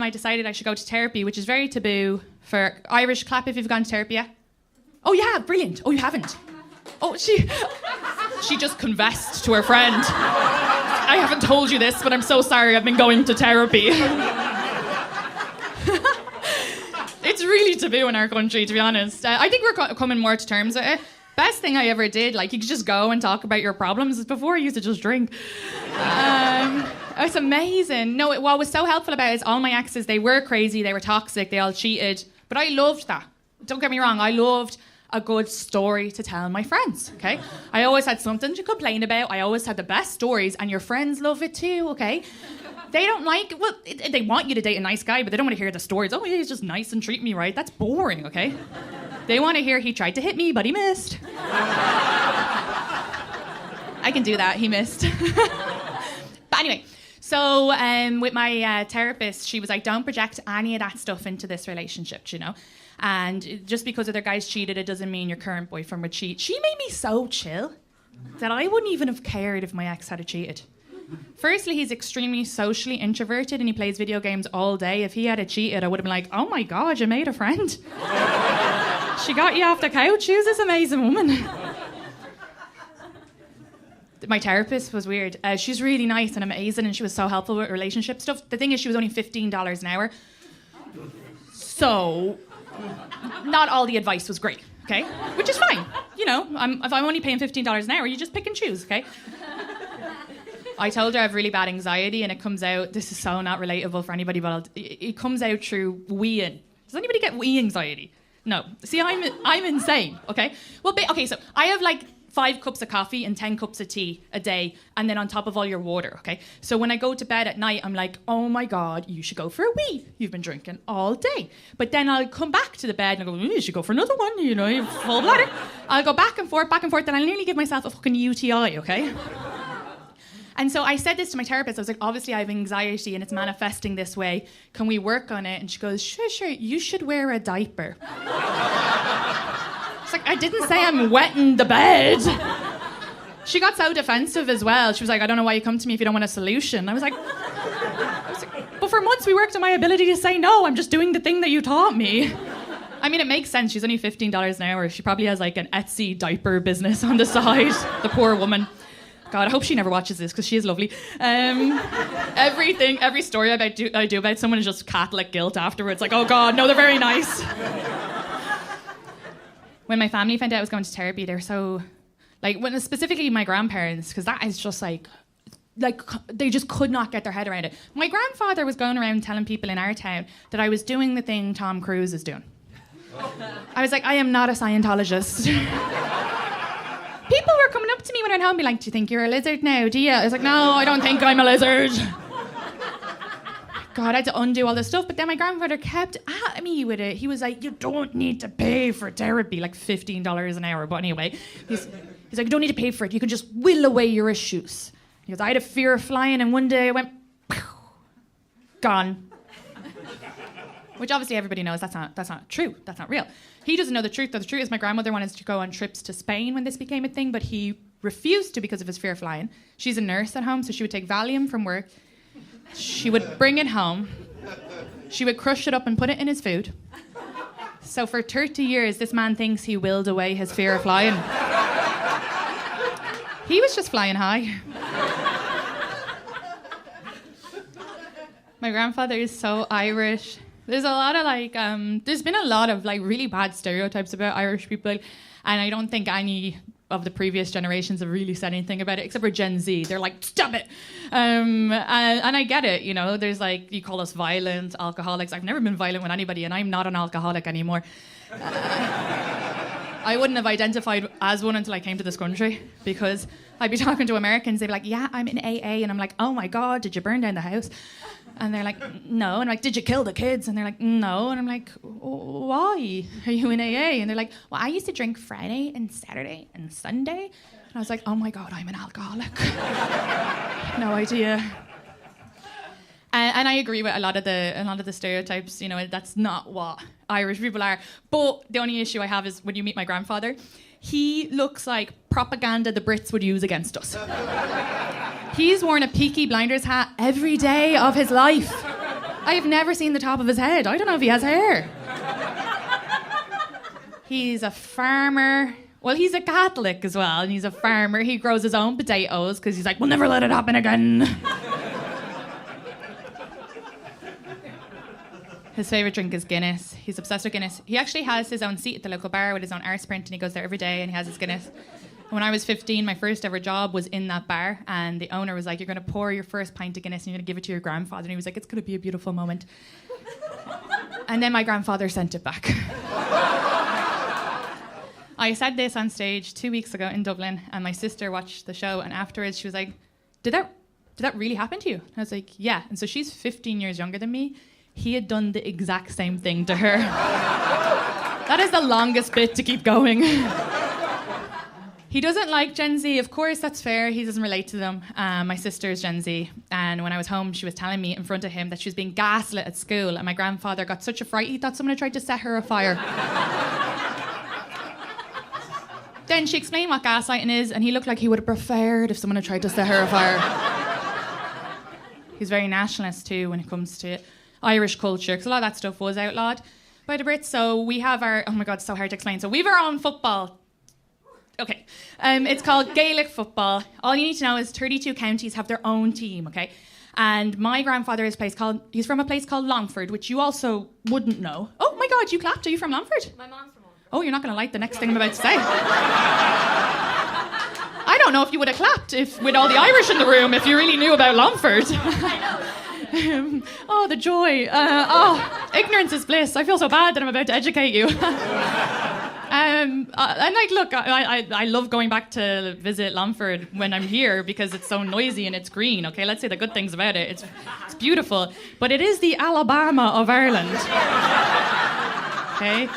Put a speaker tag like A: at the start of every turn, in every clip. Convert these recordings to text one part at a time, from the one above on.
A: I decided I should go to therapy, which is very taboo for Irish. Clap if you've gone to therapy, yeah? Oh yeah, brilliant. Oh, you haven't. Oh, she just confessed to her friend. I haven't told you this, but I'm so sorry, I've been going to therapy. It's really taboo in our country, to be honest. I think we're coming more to terms with it. Best thing I ever did, like, you could just go and talk about your problems. Before, I used to just drink. It's amazing. No, what was so helpful about it is all my exes, they were crazy, they were toxic, they all cheated. But I loved that. Don't get me wrong, I loved a good story to tell my friends, okay? I always had something to complain about. I always had the best stories, and your friends love it too, okay? They don't like, well, they want you to date a nice guy, but they don't want to hear the stories. Oh, yeah, he's just nice and treat me right. That's boring, okay? They want to hear he tried to hit me, but he missed. I can do that, he missed. But anyway, so with my therapist, she was like, don't project any of that stuff into this relationship, you know? And just because other guys cheated, it doesn't mean your current boyfriend would cheat. She made me so chill that I wouldn't even have cared if my ex had cheated. Firstly, he's extremely socially introverted and he plays video games all day. If he had cheated, I would have been like, oh my God, you made a friend. She got you off the couch. Who's this amazing woman? My therapist was weird. She's really nice and amazing and she was so helpful with relationship stuff. The thing is, she was only $15 an hour. So, not all the advice was great, okay? Which is fine. You know, if I'm only paying $15 an hour, you just pick and choose, okay? I told her I have really bad anxiety and it comes out, this is so not relatable for anybody, but it comes out through weeing. Does anybody get wee anxiety? No. See, I'm insane, okay? Well, okay, so I have like 5 cups of coffee and 10 cups of tea a day, and then on top of all your water, okay? So when I go to bed at night, I'm like, oh my God, you should go for a wee. You've been drinking all day. But then I'll come back to the bed and I go, you should go for another one, you know, you have full bladder. I'll go back and forth, and I'll nearly give myself a fucking UTI, okay? And so I said this to my therapist. I was like, obviously I have anxiety and it's manifesting this way. Can we work on it? And she goes, sure, you should wear a diaper. It's like, I didn't say I'm wetting the bed. She got so defensive as well. She was like, I don't know why you come to me if you don't want a solution. I was like, but for months we worked on my ability to say no. I'm just doing the thing that you taught me. I mean, it makes sense. She's only $15 an hour. She probably has like an Etsy diaper business on the side. The poor woman. God, I hope she never watches this because she is lovely. Every story I do about someone is just Catholic guilt afterwards. Like, oh God, no, they're very nice. When my family found out I was going to therapy, they were so, like, specifically my grandparents, because that is just like they just could not get their head around it. My grandfather was going around telling people in our town that I was doing the thing Tom Cruise is doing. I was like, I am not a Scientologist. People were coming up to me when I went home and be like, do you think you're a lizard now, do you? I was like, no, I don't think I'm a lizard. God, I had to undo all this stuff. But then my grandfather kept at me with it. He was like, you don't need to pay for therapy, like $15 an hour. But anyway, he's like, you don't need to pay for it. You can just will away your issues. He goes, I had a fear of flying and one day I went, pew, gone. Which obviously everybody knows that's not true. That's not real. He doesn't know the truth, though. The truth is my grandmother wanted to go on trips to Spain when this became a thing, but he refused to because of his fear of flying. She's a nurse at home, so she would take Valium from work. She would bring it home. She would crush it up and put it in his food. So for 30 years, this man thinks he willed away his fear of flying. He was just flying high. My grandfather is so Irish. There's a lot of there's been a lot of really bad stereotypes about Irish people, and I don't think any of the previous generations have really said anything about it, except for Gen Z. They're like, stop it. And I get it, you know, there's you call us violent, alcoholics. I've never been violent with anybody, and I'm not an alcoholic anymore. I wouldn't have identified as one until I came to this country, because I'd be talking to Americans, they'd be like, yeah, I'm in AA, and I'm like, oh my God, did you burn down the house? And they're like, no. And I'm like, did you kill the kids? And they're like, no. And I'm like, why are you in AA? And they're like, well, I used to drink Friday and Saturday and Sunday. And I was like, oh my God, I'm an alcoholic. No idea. And I agree with a lot of the stereotypes. You know, that's not what Irish people are. But the only issue I have is when you meet my grandfather, he looks like propaganda the Brits would use against us. He's worn a Peaky Blinders hat every day of his life. I have never seen the top of his head. I don't know if he has hair. He's a farmer. Well, he's a Catholic as well, and he's a farmer. He grows his own potatoes because he's like, we'll never let it happen again. His favourite drink is Guinness. He's obsessed with Guinness. He actually has his own seat at the local bar with his own arse print, and he goes there every day and he has his Guinness. When I was 15, my first ever job was in that bar, and the owner was like, you're going to pour your first pint of Guinness and you're going to give it to your grandfather. And he was like, it's going to be a beautiful moment. And then my grandfather sent it back. I said this on stage 2 weeks ago in Dublin, and my sister watched the show, and afterwards she was like, did that really happen to you? And I was like, yeah. And so she's 15 years younger than me. He had done the exact same thing to her. That is the longest bit to keep going. He doesn't like Gen Z. Of course, that's fair. He doesn't relate to them. My sister's Gen Z. And when I was home, she was telling me in front of him that she was being gaslit at school. And my grandfather got such a fright, he thought someone had tried to set her afire. Then she explained what gaslighting is, and he looked like he would have preferred if someone had tried to set her afire. He's very nationalist, too, when it comes to Irish culture, because a lot of that stuff was outlawed by the Brits. So we have our... Oh, my God, it's so hard to explain. So we have our own football. Okay. It's called Gaelic football. All you need to know is 32 counties have their own team, okay? And my grandfather is he's from a place called Longford, which you also wouldn't know. Oh my God, you clapped. Are you from Longford?
B: My mom's from Longford.
A: Oh, you're not going to like the next thing I'm about to say. I don't know if you would have clapped with all the Irish in the room if you really knew about Longford.
B: I know.
A: Oh, the joy. Ignorance is bliss. I feel so bad that I'm about to educate you. And like, look, I love going back to visit Longford when I'm here because it's so noisy and it's green. Okay, let's say the good things about it. It's beautiful, but it is the Alabama of Ireland. Okay,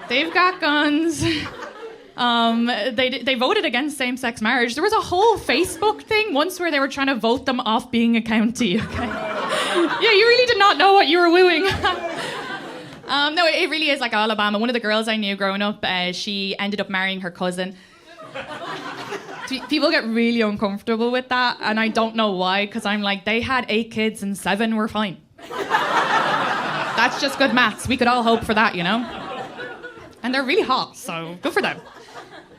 A: they've got guns. They voted against same-sex marriage. There was a whole Facebook thing once where they were trying to vote them off being a county. Okay, yeah, you really did not know what you were wooing. No, it really is like Alabama. One of the girls I knew growing up, she ended up marrying her cousin. People get really uncomfortable with that, and I don't know why, because I'm like, they had 8 kids and 7 were fine. That's just good maths. We could all hope for that, you know? And they're really hot, so good for them.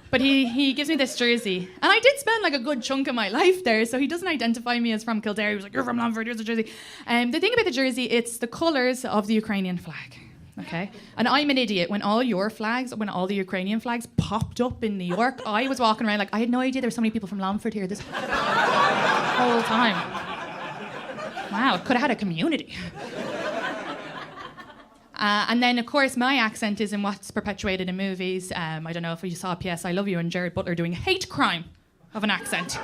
A: But he gives me this jersey. And I did spend like a good chunk of my life there, so he doesn't identify me as from Kildare. He was like, you're from Longford, here's the jersey. The thing about the jersey, it's the colours of the Ukrainian flag. Okay, and I'm an idiot. When all the Ukrainian flags popped up in New York, I was walking around like I had no idea there were so many people from Longford here this whole time. Wow, could have had a community. And then, of course, my accent is in what's perpetuated in movies. I don't know if you saw P.S. I Love You and Jared Butler doing hate crime of an accent.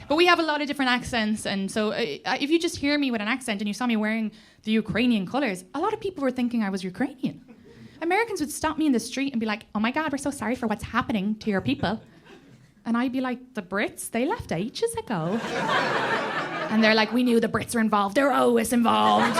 A: But we have a lot of different accents, and so if you just hear me with an accent and you saw me wearing the Ukrainian colours, a lot of people were thinking I was Ukrainian. Americans would stop me in the street and be like, oh my God, we're so sorry for what's happening to your people. And I'd be like, the Brits, they left ages ago. And they're like, we knew the Brits were involved. They're always involved.